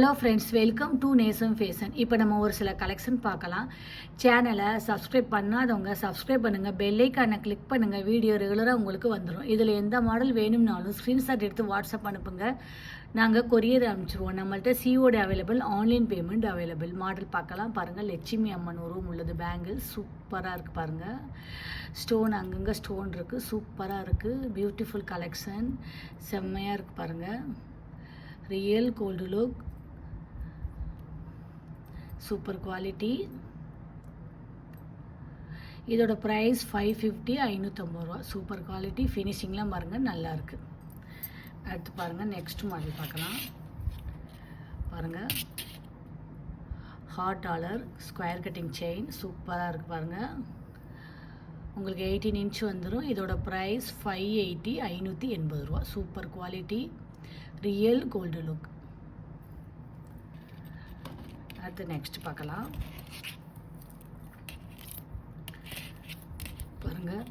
Hello friends, welcome to நேசம் fashion. இப்போ நம்ம ஒரு சில கலெக்ஷன் பார்க்கலாம். சேனலை சப்ஸ்கிரைப் பண்ணாதவங்க சப்ஸ்கிரைப் பண்ணுங்கள், பெல்லைக்கானை கிளிக் பண்ணுங்கள். வீடியோ ரெகுலராக உங்களுக்கு வந்துடும். இதில் எந்த மாடல் வேணும்னாலும் ஸ்க்ரீன்ஷாட் எடுத்து வாட்ஸ்அப் அனுப்புங்க, நாங்கள் கொரியர் அனுப்பிச்சிடுவோம். நம்மள்ட்ட COD available, online payment available. Model பார்க்கலாம் பாருங்கள். லட்சுமி அம்மன் உருவம் உள்ளது. பேங்கிள் சூப்பராக இருக்குது பாருங்கள். ஸ்டோன் அங்கங்கே ஸ்டோன் இருக்குது, சூப்பராக இருக்குது. பியூட்டிஃபுல் கலெக்ஷன், செம்மையாக இருக்குது பாருங்கள். Real gold look, super quality. இதோட ப்ரைஸ் 550, 550 ரூபா. சூப்பர் குவாலிட்டி, ஃபினிஷிங்லாம் பாருங்கள் நல்லா இருக்குது. அடுத்து பாருங்கள், நெக்ஸ்ட் மாடல் பார்க்கலாம் பாருங்கள். Hot dollar square cutting chain சூப்பராக இருக்குது பாருங்கள். உங்களுக்கு 18 இன்ச் வந்துடும். இதோட ப்ரைஸ் 580, 580 ரூபா. Super quality, real gold look. அடுத்து நெக்ஸ்ட் பார்க்கலாம் பாருங்கள்.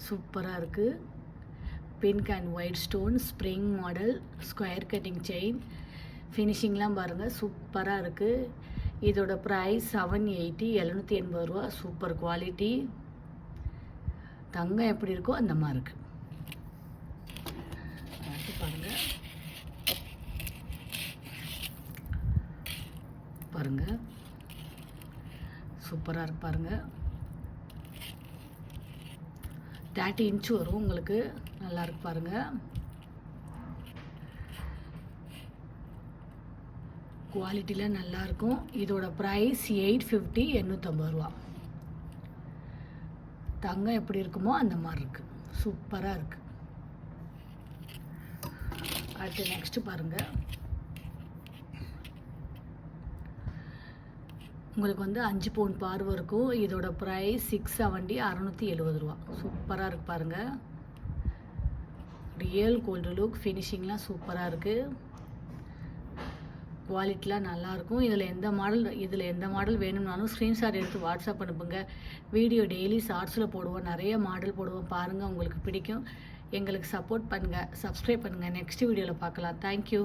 சூப்பராக இருக்குது. Pink and white stone spring model square cutting chain. ஃபினிஷிங்லாம் பாருங்கள் சூப்பராக இருக்குது. இதோட ப்ரைஸ் 780, 780 ரூபா. Super quality. தங்கம் எப்படி இருக்கோ அந்த மாதிரி இருக்குது. அடுத்து பாருங்கள் பாருங்கள் சூப்பராக இருக்கு பாருங்கள். 30 இன்ச் வரும் உங்களுக்கு. நல்லா இருக்கு பாருங்கள். குவாலிட்டியில் நல்லாயிருக்கும். இதோட ப்ரைஸ் 850, 850 ரூபா. தங்கம் எப்படி இருக்குமோ அந்த மாதிரி இருக்குது. சூப்பராக இருக்குது. அடுத்து நெக்ஸ்ட்டு பாருங்கள். உங்களுக்கு வந்து 5 பவுன் பார்வை இருக்கும். இதோட ப்ரைஸ் 670, 670 ரூபா. சூப்பராக இருக்குது பாருங்கள். Real gold look. ஃபினிஷிங்லாம் சூப்பராக இருக்குது. குவாலிட்டிலாம் நல்லாயிருக்கும். இதில் எந்த மாடல் வேணும்னாலும் ஸ்க்ரீன்ஷாட் எடுத்து வாட்ஸ்அப் அனுப்புங்க. வீடியோ டெய்லி ஷார்ட்ஸில் போடுவோம், நிறைய மாடல் போடுவோம். பாருங்கள், உங்களுக்கு பிடிக்கும். எங்களுக்கு சப்போர்ட் பண்ணுங்கள், சப்ஸ்கிரைப் பண்ணுங்கள். நெக்ஸ்ட் வீடியோவில் பார்க்கலாம். தேங்க்யூ.